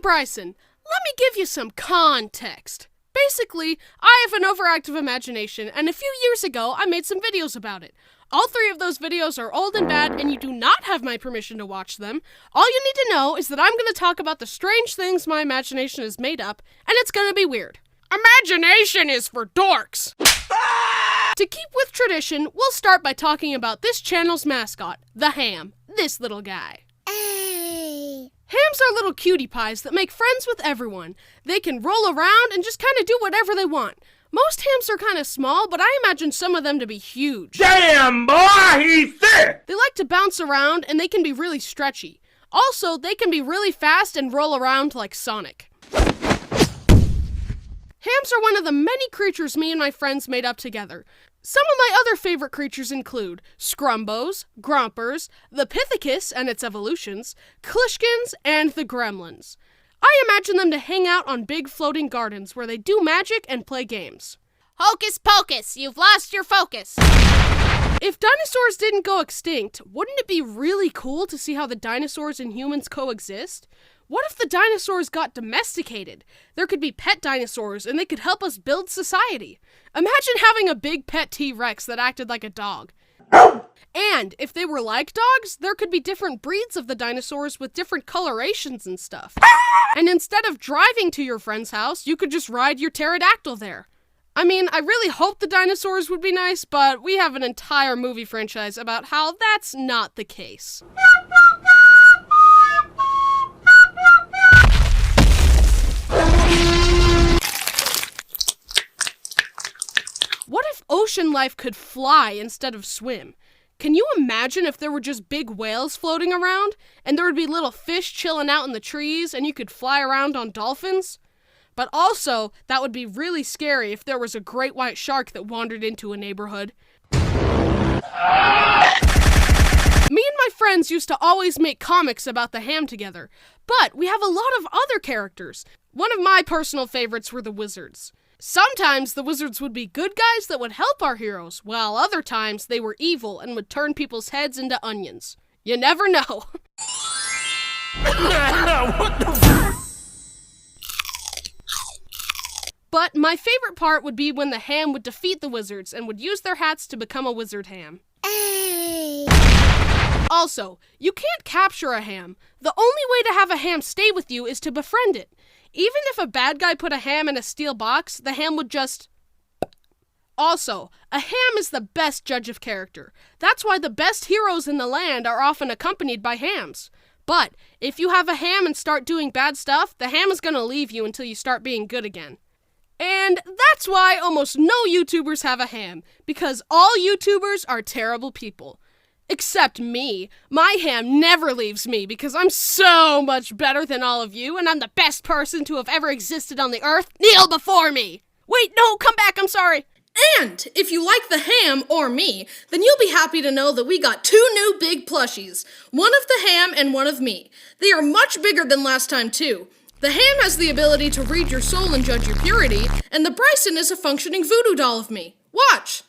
Bryson. Let me give you some context. Basically, I have an overactive imagination, and a few years ago, I made some videos about it. All 3 of those videos are old and bad, and you do not have my permission to watch them. All you need to know is that I'm going to talk about the strange things my imagination is made up, and it's going to be weird. Imagination is for dorks! To keep with tradition, we'll start by talking about this channel's mascot, the ham, this little guy. Hey. Hams are little cutie pies that make friends with everyone. They can roll around and just kind of do whatever they want. Most hams are kind of small, but I imagine some of them to be huge. Damn, boy, he's thick! They like to bounce around, and they can be really stretchy. Also, they can be really fast and roll around like Sonic. Hams are one of the many creatures me and my friends made up together. Some of my other favorite creatures include Scrumbos, Grompers, the Pithecus and its evolutions, Klishkins, and the Gremlins. I imagine them to hang out on big floating gardens where they do magic and play games. Hocus pocus, you've lost your focus. If dinosaurs didn't go extinct, wouldn't it be really cool to see how the dinosaurs and humans coexist? What if the dinosaurs got domesticated? There could be pet dinosaurs, and they could help us build society. Imagine having a big pet T-Rex that acted like a dog. And if they were like dogs, there could be different breeds of the dinosaurs with different colorations and stuff. And instead of driving to your friend's house, you could just ride your pterodactyl there. I mean, I really hope the dinosaurs would be nice, but we have an entire movie franchise about how that's not the case. What if ocean life could fly instead of swim? Can you imagine if there were just big whales floating around, and there would be little fish chilling out in the trees, and you could fly around on dolphins? But also, that would be really scary if there was a great white shark that wandered into a neighborhood. Me and my friends used to always make comics about the ham together, but we have a lot of other characters. One of my personal favorites were the wizards. Sometimes the wizards would be good guys that would help our heroes, while other times they were evil and would turn people's heads into onions. You never know. What the But my favorite part would be when the ham would defeat the wizards and would use their hats to become a wizard ham. Hey. Also, you can't capture a ham. The only way to have a ham stay with you is to befriend it. Even if a bad guy put a ham in a steel box, the ham would just... Also, a ham is the best judge of character. That's why the best heroes in the land are often accompanied by hams. But if you have a ham and start doing bad stuff, the ham is gonna leave you until you start being good again. And that's why almost no YouTubers have a ham, because all YouTubers are terrible people. Except me. My ham never leaves me because I'm so much better than all of you, and I'm the best person to have ever existed on the earth. Kneel before me! Wait, no, come back, I'm sorry. And if you like the ham, or me, then you'll be happy to know that we got 2 new big plushies. One of the ham and one of me. They are much bigger than last time, too. The ham has the ability to read your soul and judge your purity, and the Bryson is a functioning voodoo doll of me. Watch!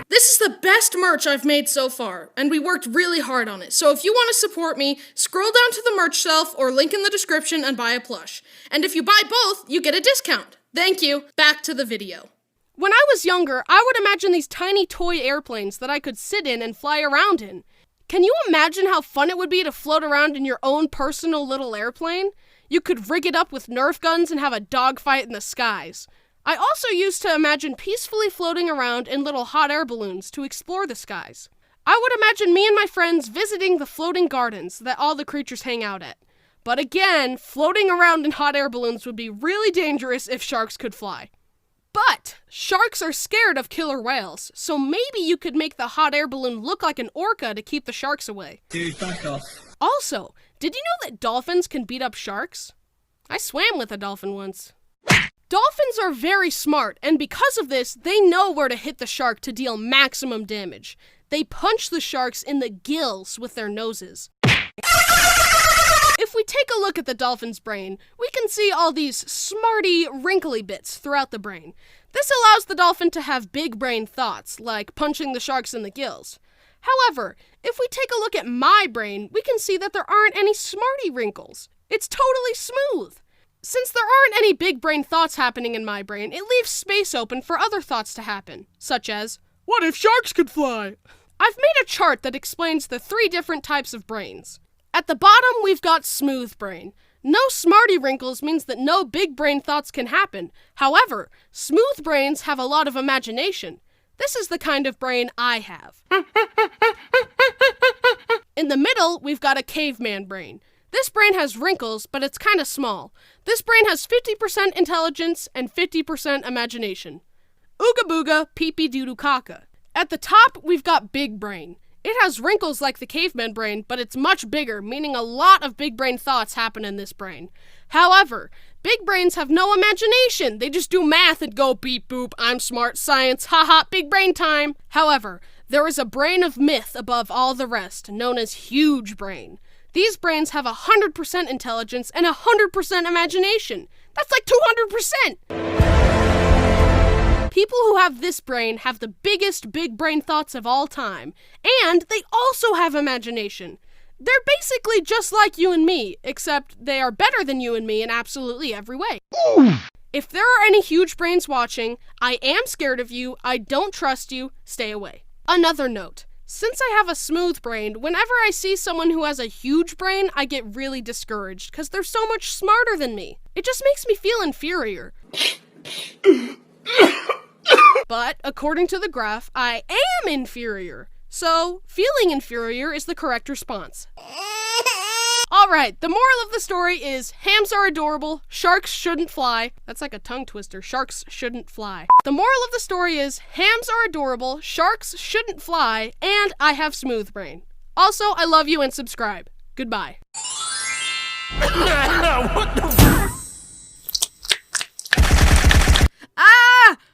This is the best merch I've made so far, and we worked really hard on it. So if you want to support me, scroll down to the merch shelf or link in the description and buy a plush. And if you buy both, you get a discount. Thank you. Back to the video. When I was younger, I would imagine these tiny toy airplanes that I could sit in and fly around in. Can you imagine how fun it would be to float around in your own personal little airplane? You could rig it up with Nerf guns and have a dogfight in the skies. I also used to imagine peacefully floating around in little hot air balloons to explore the skies. I would imagine me and my friends visiting the floating gardens that all the creatures hang out at. But again, floating around in hot air balloons would be really dangerous if sharks could fly. But sharks are scared of killer whales, so maybe you could make the hot air balloon look like an orca to keep the sharks away. Dude, back off. Also, did you know that dolphins can beat up sharks? I swam with a dolphin once. Dolphins are very smart, and because of this, they know where to hit the shark to deal maximum damage. They punch the sharks in the gills with their noses. If we take a look at the dolphin's brain, we can see all these smarty, wrinkly bits throughout the brain. This allows the dolphin to have big brain thoughts, like punching the sharks in the gills. However, if we take a look at my brain, we can see that there aren't any smarty wrinkles. It's totally smooth. Since there aren't any big brain thoughts happening in my brain, it leaves space open for other thoughts to happen, such as, what if sharks could fly? I've made a chart that explains the 3 different types of brains. At the bottom, we've got smooth brain. No smarty wrinkles means that no big brain thoughts can happen. However, smooth brains have a lot of imagination. This is the kind of brain I have. In the middle, we've got a caveman brain. This brain has wrinkles, but it's kind of small. This brain has 50% intelligence and 50% imagination. Ooga booga, pee-pee doo-doo caca. At the top, we've got big brain. It has wrinkles like the caveman brain, but it's much bigger, meaning a lot of big brain thoughts happen in this brain. However, big brains have no imagination. They just do math and go beep boop, I'm smart, science, haha, big brain time. However, there is a brain of myth above all the rest, known as huge brain. These brains have 100% intelligence and 100% imagination. That's like 200%! People who have this brain have the biggest big brain thoughts of all time, and they also have imagination. They're basically just like you and me, except they are better than you and me in absolutely every way. If there are any huge brains watching, I am scared of you, I don't trust you, stay away. Another note. Since I have a smooth brain, whenever I see someone who has a huge brain, I get really discouraged because they're so much smarter than me. It just makes me feel inferior. But according to the graph, I am inferior. So, feeling inferior is the correct response. Alright, the moral of the story is hams are adorable, sharks shouldn't fly. That's like a tongue twister, sharks shouldn't fly. The moral of the story is hams are adorable, sharks shouldn't fly, and I have smooth brain. Also, I love you and subscribe. Goodbye. What the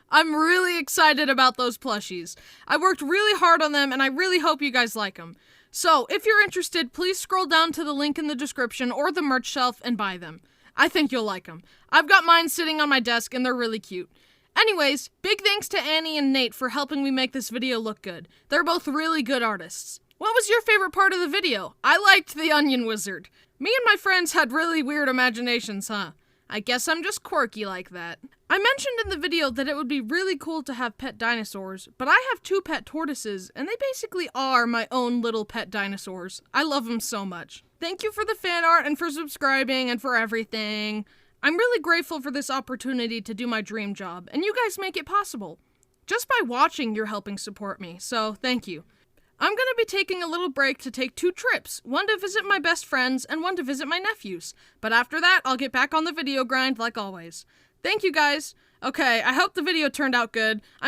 I'm really excited about those plushies. I worked really hard on them and I really hope you guys like them. So, if you're interested, please scroll down to the link in the description or the merch shelf and buy them. I think you'll like them. I've got mine sitting on my desk and they're really cute. Anyways, big thanks to Annie and Nate for helping me make this video look good. They're both really good artists. What was your favorite part of the video? I liked the Onion Wizard. Me and my friends had really weird imaginations, huh? I guess I'm just quirky like that. I mentioned in the video that it would be really cool to have pet dinosaurs, but I have 2 pet tortoises, and they basically are my own little pet dinosaurs. I love them so much. Thank you for the fan art and for subscribing and for everything. I'm really grateful for this opportunity to do my dream job, and you guys make it possible. Just by watching, you're helping support me, so thank you. I'm gonna be taking a little break to take 2 trips, one to visit my best friends and one to visit my nephews. But after that, I'll get back on the video grind like always. Thank you guys. Okay, I hope the video turned out good.